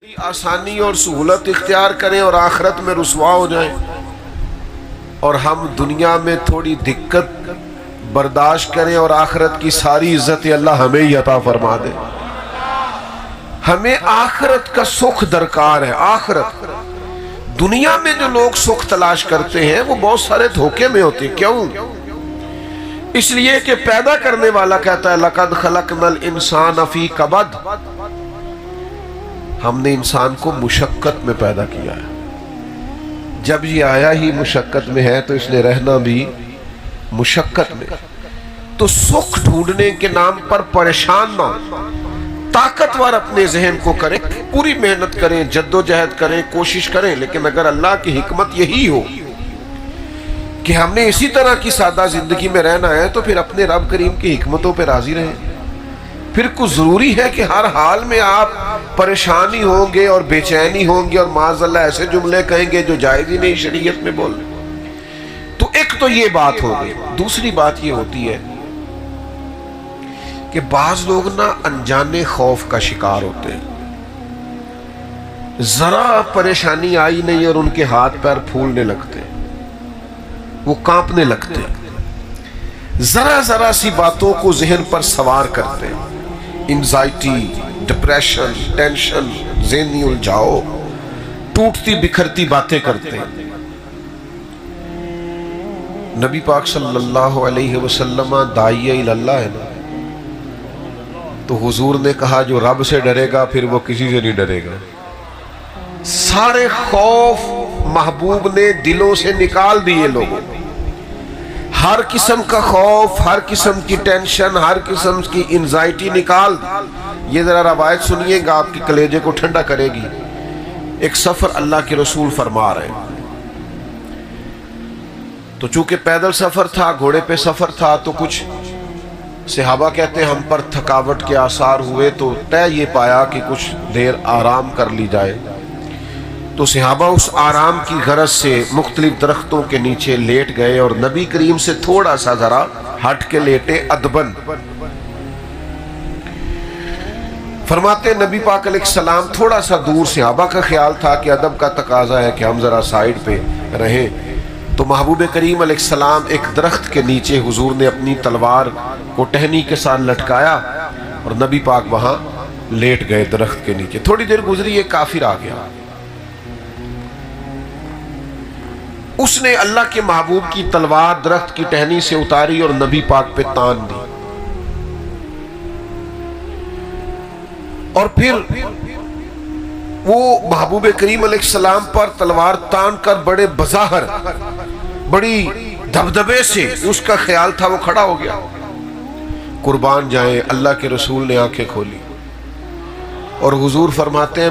آسانی اور سہولت اختیار کریں اور آخرت میں رسوا ہو جائیں، اور ہم دنیا میں تھوڑی دقت برداشت کریں اور آخرت کی ساری عزت اللہ ہمیں ہی عطا فرما دے۔ ہمیں آخرت کا سکھ درکار ہے۔ آخرت، دنیا میں جو لوگ سکھ تلاش کرتے ہیں وہ بہت سارے دھوکے میں ہوتے ہیں۔ کیوں؟ اس لیے کہ پیدا کرنے والا کہتا ہے لَقَدْ خَلَقْنَا الْإِنسَانَ فِي كَبَدٍ، ہم نے انسان کو مشقت میں پیدا کیا ہے۔ جب یہ آیا ہی مشقت میں ہے تو اس نے رہنا بھی مشقت میں۔ تو سکھ ڈھونڈنے کے نام پر پریشان نہ ہو، طاقتور اپنے ذہن کو کریں، پوری محنت کریں، جد و جہد کریں، کوشش کریں، لیکن اگر اللہ کی حکمت یہی ہو کہ ہم نے اسی طرح کی سادہ زندگی میں رہنا ہے تو پھر اپنے رب کریم کی حکمتوں پہ راضی رہیں۔ پھر کچھ ضروری ہے کہ ہر حال میں آپ پریشانی ہوں گے اور بے چینی ہوں گے اور معاذ اللہ ایسے جملے کہیں گے جو جائز ہی نہیں شریعت میں بول۔ تو ایک تو یہ بات ہو گئی۔ دوسری بات یہ ہوتی ہے کہ بعض لوگ نا انجانے خوف کا شکار ہوتے ہیں، ذرا پریشانی آئی نہیں اور ان کے ہاتھ پیر پھولنے لگتے، وہ کانپنے لگتے، ذرا سی باتوں کو ذہن پر سوار کرتے، انزائٹی، ڈپریشن، ٹینشن، ذہنی الجھاؤ، ٹوٹتی بکھرتی باتیں کرتے ہیں۔ نبی پاک صلی اللہ علیہ وسلم داعی اللہ ہے نا، تو حضور نے کہا جو رب سے ڈرے گا پھر وہ کسی سے نہیں ڈرے گا۔ سارے خوف محبوب نے دلوں سے نکال دیے لوگوں، ہر قسم کا خوف، ہر قسم کی ٹینشن، ہر قسم کی انزائٹی نکال دی۔ یہ ذرا روایت سنیے گا، آپ کے کلیجے کو ٹھنڈا کرے گی۔ ایک سفر اللہ کے رسول فرما رہے ہیں، تو چونکہ پیدل سفر تھا، گھوڑے پہ سفر تھا، تو کچھ صحابہ کہتے ہیں ہم پر تھکاوٹ کے آثار ہوئے، تو طے یہ پایا کہ کچھ دیر آرام کر لی جائے۔ تو صحابہ اس آرام کی غرض سے مختلف درختوں کے نیچے لیٹ گئے اور نبی کریم سے تھوڑا سا ذرا ہٹ کے لیٹے ادبن۔ فرماتے نبی پاک علیہ السلام تھوڑا سا دور، صحابہ کا خیال تھا کہ ادب کا تقاضا ہے کہ ہم ذرا سائیڈ پہ رہیں، تو محبوب کریم علیہ السلام ایک درخت کے نیچے حضور نے اپنی تلوار کو ٹہنی کے ساتھ لٹکایا اور نبی پاک وہاں لیٹ گئے درخت کے نیچے۔ تھوڑی دیر گزری، ایک کافر آ گیا، اس نے اللہ کے محبوب کی تلوار درخت کی ٹہنی سے اتاری اور نبی پاک پہ تان دی، اور پھر وہ محبوب کریم علیہ السلام پر تلوار تان کر بڑے بظاہر، بڑی دبدبے سے، اس کا خیال تھا وہ کھڑا ہو گیا۔ قربان جائیں، اللہ کے رسول نے آنکھیں کھولی اور حضور فرماتے ہیں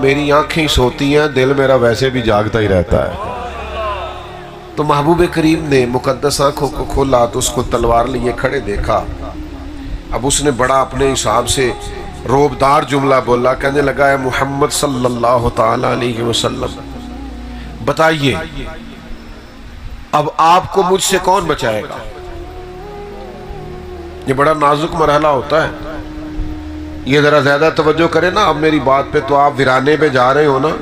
میری آنکھیں سوتی ہیں، دل میرا ویسے بھی جاگتا ہی رہتا ہے۔ تو محبوب کریم نے مقدس آنکھوں کو کھولا تو اس کو تلوار لیے کھڑے دیکھا۔ اب اس نے بڑا اپنے حساب سے روبدار جملہ بولا، کہنے لگا ہے محمد صلی اللہ تعالی علیہ وسلم، بتائیے اب آپ کو مجھ سے کون بچائے گا؟ یہ بڑا نازک مرحلہ ہوتا ہے، یہ ذرا زیادہ توجہ کریں نا۔ اب میری بات پہ، تو آپ ویرانے پہ جا رہے ہو نا،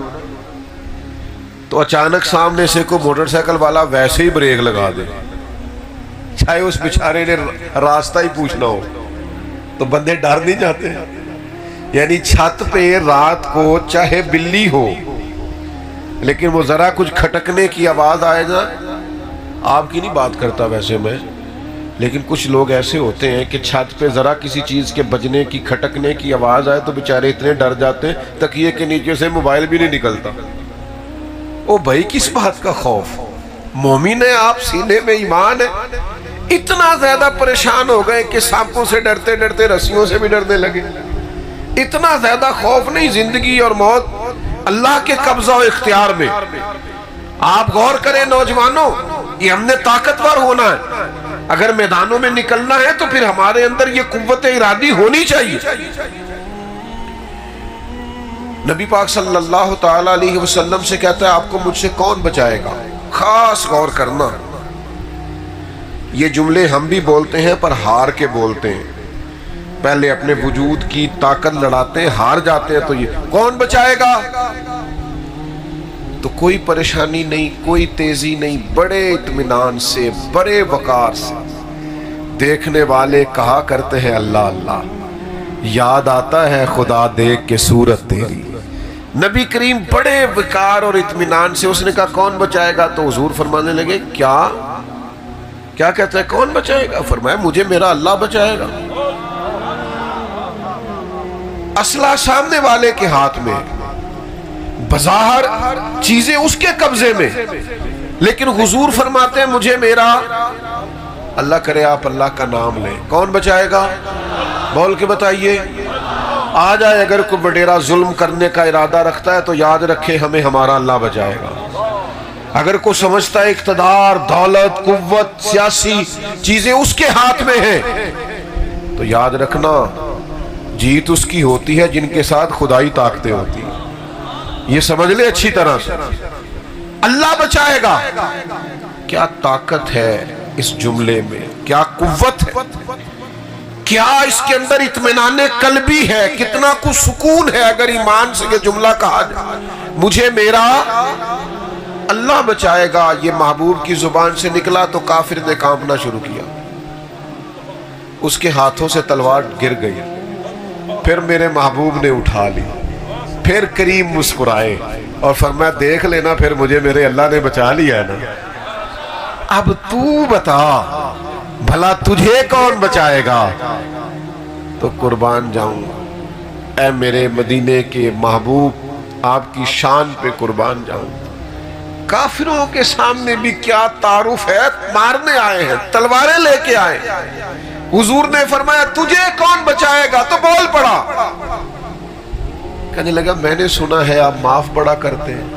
تو اچانک سامنے سے کوئی موٹر سائیکل والا ویسے ہی بریک لگا دے، چاہے اس بیچارے نے راستہ ہی پوچھنا ہو، تو بندے ڈر نہیں جاتے؟ یعنی چھت پہ رات کو چاہے بلی ہو لیکن وہ ذرا کچھ کھٹکنے کی آواز آئے نا، آپ کی نہیں بات کرتا ویسے میں، لیکن کچھ لوگ ایسے ہوتے ہیں کہ چھت پہ ذرا کسی چیز کے بجنے کی، کھٹکنے کی آواز آئے تو بیچارے اتنے ڈر جاتے ہیں تکیے کے نیچے سے موبائل بھی نہیں نکلتا۔ او بھائی کس بات کا خوف؟ مومن ہے آپ، سینے میں ایمان ہے، اتنا زیادہ پریشان ہو گئے کہ سانپوں سے ڈرتے ڈرتے رسیوں سے بھی ڈرنے لگے۔ اتنا زیادہ خوف نہیں، زندگی اور موت اللہ کے قبضہ و اختیار میں۔ آپ غور کریں نوجوانوں، یہ ہم نے طاقتور ہونا ہے، اگر میدانوں میں نکلنا ہے تو پھر ہمارے اندر یہ قوت ارادی ہونی چاہیے۔ نبی پاک صلی اللہ تعالی علیہ وسلم سے کہتا ہے آپ کو مجھ سے کون بچائے گا؟ خاص غور کرنا، یہ جملے ہم بھی بولتے ہیں پر ہار کے بولتے ہیں۔ پہلے اپنے وجود کی طاقت لڑاتے ہیں، ہار جاتے ہیں، تو یہ کون بچائے گا؟ تو کوئی پریشانی نہیں، کوئی تیزی نہیں، بڑے اطمینان سے، بڑے وقار سے دیکھنے والے کہا کرتے ہیں اللہ اللہ، یاد آتا ہے خدا دیکھ کے صورت تیری۔ نبی کریم بڑے وقار اور اطمینان سے، اس نے کہا کون بچائے گا؟ تو حضور فرمانے لگے کیا کہتا ہے کون بچائے گا؟ فرمایا مجھے میرا اللہ بچائے گا۔ اسلحہ سامنے والے کے ہاتھ میں، بظاہر چیزیں اس کے قبضے میں، لیکن حضور فرماتے ہیں مجھے میرا اللہ۔ کرے آپ اللہ کا نام لیں، کون بچائے گا؟ بول کے بتائیے۔ آ جائے اگر کوئی وڈیرا ظلم کرنے کا ارادہ رکھتا ہے تو یاد رکھے ہمیں ہمارا اللہ بچائے گا۔ اگر کوئی سمجھتا ہے اقتدار، دولت، قوت، سیاسی چیزیں اس کے ہاتھ میں ہیں تو یاد رکھنا جیت اس کی ہوتی ہے جن کے ساتھ خدائی طاقتیں ہوتی ہیں۔ یہ سمجھ لے اچھی طرح سے، اللہ بچائے گا۔ کیا طاقت ہے اس جملے میں، کیا قوت ہے، کیا اس کے اندر اطمینان قلبی ہے، کتنا کچھ سکون ہے اگر ایمان سے یہ جملہ کہا جائے مجھے میرا اللہ بچائے گا۔ یہ محبوب کی زبان سے نکلا تو کافر نے کانپنا شروع کیا، اس کے ہاتھوں سے تلوار گر گئی، پھر میرے محبوب نے اٹھا لی، پھر کریم مسکرائے اور فرمایا دیکھ لینا پھر مجھے میرے اللہ نے بچا لیا ہے نا، اب تو بتا بھلا تجھے کون بچائے گا؟ تو قربان جاؤں اے میرے مدینے کے محبوب، آپ کی شان پہ قربان جاؤں۔ کافروں کے سامنے بھی کیا تعارف ہے، مارنے آئے ہیں، تلواریں لے کے آئے۔ حضور نے فرمایا تجھے کون بچائے گا؟ تو بول پڑا، کہنے لگا میں نے سنا ہے آپ معاف بڑا کرتے ہیں۔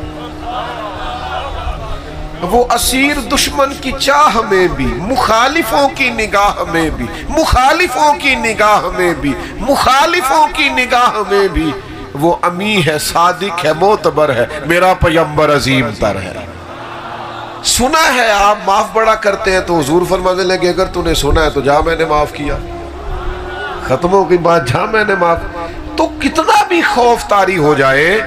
وہ اسیر دشمن کی چاہ میں بھی، مخالفوں کی نگاہ میں بھی، مخالفوں کی نگاہ میں بھی، مخالفوں کی نگاہ میں بھی وہ امی ہے، صادق ہے، معتبر ہے، میرا پیغمبر عظیم تر ہے۔ سنا ہے آپ معاف بڑا کرتے ہیں۔ تو حضور فرمانے لگے اگر تو نے سنا ہے تو جا میں نے معاف کیا، ختم ہو گئی بات، جا میں نے معاف۔ تو کتنا بھی خوف طاری ہو جائے،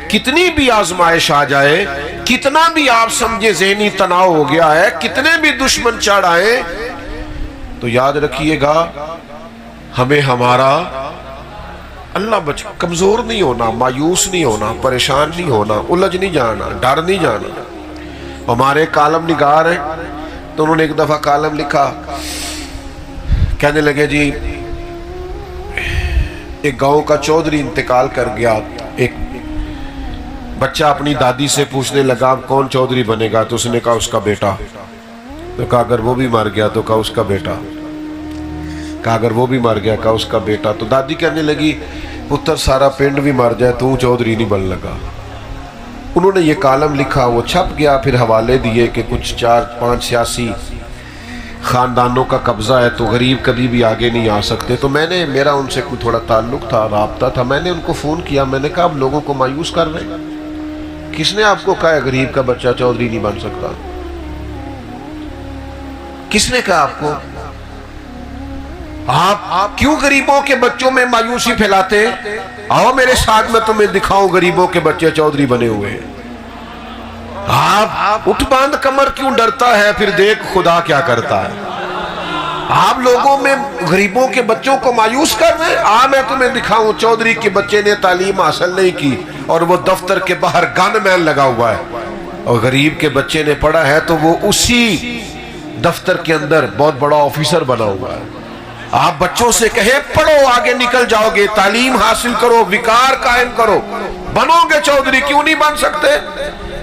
کتنی بھی آزمائش آ جائے، کتنا بھی آپ سمجھے ذہنی تناؤ ہو گیا ہے، کتنے بھی دشمن چڑھ آئے، تو یاد رکھیے گا ہمیں ہمارا اللہ کمزور نہیں ہونا، مایوس نہیں ہونا، پریشان نہیں ہونا، الجھ نہیں جانا، ڈر نہیں جانا۔ ہمارے کالم نگار ہیں تو انہوں نے ایک دفعہ کالم لکھا، کہنے لگے جی ایک گاؤں کا چودھری انتقال کر گیا، ایک بچہ اپنی دادی سے پوچھنے لگا اب کون چودھری بنے گا؟ تو اس نے کہا اس کا بیٹا۔ تو کہا اگر وہ بھی مر گیا؟ تو کہا اس کا بیٹا۔ کہا اگر وہ بھی مر گیا؟ کہا اس کا بیٹا۔ تو دادی کہنے لگی پتر سارا پنڈ بھی مر جائے تو چودھری نہیں بن لگا۔ انہوں نے یہ کالم لکھا، وہ چھپ گیا، پھر حوالے دیے کہ کچھ 4-5 سیاسی خاندانوں کا قبضہ ہے تو غریب کبھی بھی آگے نہیں آ سکتے۔ تو میں نے، میرا ان سے کوئی تھوڑا تعلق تھا، رابطہ تھا، میں نے ان کو فون کیا، میں نے کہا آپ لوگوں کو مایوس کر رہے ہیں، کس نے آپ کو کہا ہے غریب کا بچہ چودھری نہیں بن سکتا؟ کس نے کہا آپ کو؟ آپ کیوں غریبوں کے بچوں میں مایوسی پھیلاتے ہیں؟ آؤ میرے ساتھ میں تمہیں دکھاؤں غریبوں کے بچے چودھری بنے ہوئے ہیں۔ آپ اٹھ باندھ کمر کیوں ڈرتا ہے؟ پھر دیکھ خدا کیا کرتا ہے۔ آپ لوگوں میں غریبوں کے بچوں کو مایوس کر رہے ہیں۔ میں تمہیں دکھاؤں چودھری کے بچے نے تعلیم حاصل نہیں کی اور وہ دفتر کے باہر گن مین لگا ہوا ہے، اور غریب کے بچے نے پڑھا ہے تو وہ اسی دفتر کے اندر بہت بڑا آفیسر بنا ہوا ہے۔ آپ بچوں سے کہیں پڑھو آگے نکل جاؤ گے، تعلیم حاصل کرو، وقار قائم کرو، بنو گے چودھری، کیوں نہیں بن سکتے؟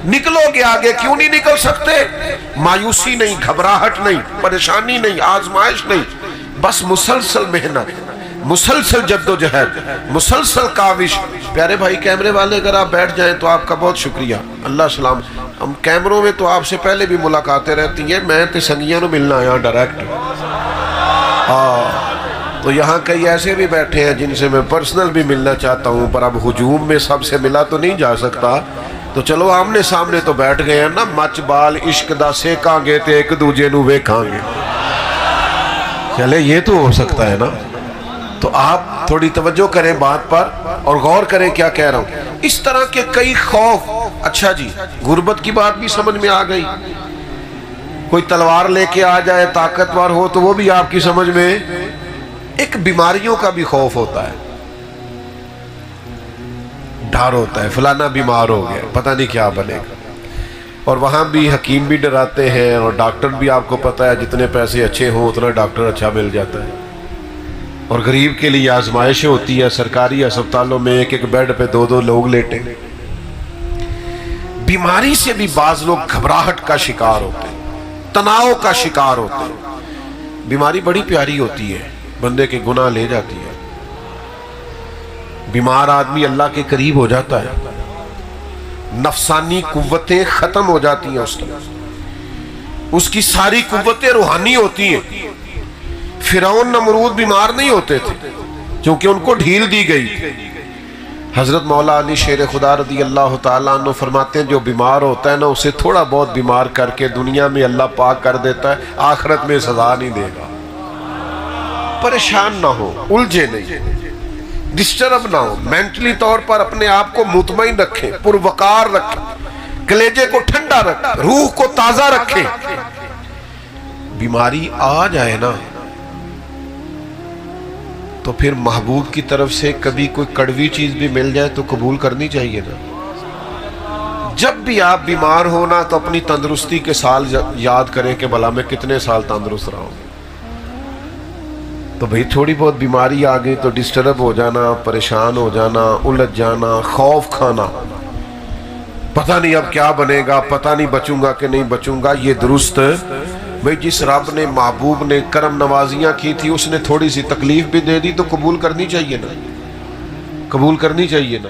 نکلو گے آگے، کیوں نہیں نکل سکتے؟ مایوسی نہیں، گھبراہٹ نہیں، پریشانی نہیں، آزمائش نہیں، بس مسلسل محنت، مسلسل جد و جہد، مسلسل کاوش۔ پیارے بھائی کیمرے والے اگر آپ بیٹھ جائیں تو آپ کا بہت شکریہ، اللہ سلام۔ ہم کیمروں میں تو آپ سے پہلے بھی ملاقاتیں رہتی ہیں، میں تے سنگیاں نو ملنا آیا ڈائریکٹ۔ تو یہاں کئی ایسے بھی بیٹھے ہیں جن سے میں پرسنل بھی ملنا چاہتا ہوں، پر اب ہجوم میں سب سے ملا تو نہیں جا سکتا، تو چلو آمنے سامنے تو بیٹھ گئے ہیں نا، مچ بال عشق دا سیکاں گے تے ایک دوجے نو ویکھاں گے، چلے یہ تو ہو سکتا ہے نا۔ تو آپ تھوڑی توجہ کریں بات پر اور غور کریں کیا کہہ رہا ہوں. اس طرح کے کئی خوف. اچھا جی، غربت کی بات بھی سمجھ میں آ گئی. کوئی تلوار لے کے آ جائے طاقتور ہو تو وہ بھی آپ کی سمجھ میں. ایک بیماریوں کا بھی خوف ہوتا ہے، ڈر ہوتا ہے فلانا بیمار ہو گیا پتہ نہیں کیا بنے گا. اور وہاں بھی حکیم بھی ڈراتے ہیں اور ڈاکٹر بھی آپ کو پتہ ہے جتنے پیسے اچھے ہوں اتنا ڈاکٹر اچھا مل جاتا ہے. اور غریب کے لیے آزمائشیں ہوتی ہے. سرکاری ہسپتالوں میں ایک ایک بیڈ پہ دو دو لوگ لیٹے. بیماری سے بھی بعض لوگ گھبراہٹ کا شکار ہوتے ہیں، تناؤ کا شکار ہوتے ہیں. بیماری بڑی پیاری ہوتی ہے، بندے کے گناہ لے جاتی ہے. بیمار آدمی اللہ کے قریب ہو جاتا ہے، نفسانی قوتیں ختم ہو جاتی ہیں اس کی ساری قوتیں روحانی ہوتی ہیں. فرعون نمرود بیمار نہیں ہوتے تھے کیونکہ ان کو ڈھیل دی گئی. حضرت مولا علی شیر خدا رضی اللہ تعالیٰ عنہ فرماتے ہیں جو بیمار ہوتا ہے نا اسے تھوڑا بہت بیمار کر کے دنیا میں اللہ پاک کر دیتا ہے، آخرت میں سزا نہیں دے گا. پریشان نہ ہو، الجھے نہیں، ڈسٹرب نہ ہو. مینٹلی طور پر اپنے آپ کو مطمئن رکھیں، پروقار رکھیں، کلیجے کو ٹھنڈا رکھیں، روح کو تازہ رکھیں. بیماری آ جائے نا تو پھر محبوب کی طرف سے کبھی کوئی کڑوی چیز بھی مل جائے تو قبول کرنی چاہیے نا. جب بھی آپ بیمار ہونا تو اپنی تندرستی کے سال یاد کریں کہ بھلا میں کتنے سال تندرست رہا ہوں. تو بھئی تھوڑی بہت بیماری آ گئی تو ڈسٹرب ہو جانا، پریشان ہو جانا، الجھ جانا، خوف کھانا، پتہ نہیں اب کیا بنے گا، پتہ نہیں بچوں گا کہ نہیں بچوں گا، یہ درست. بھئی جس رب نے محبوب نے کرم نوازیاں کی تھی اس نے تھوڑی سی تکلیف بھی دے دی تو قبول کرنی چاہیے نا، قبول کرنی چاہیے نا.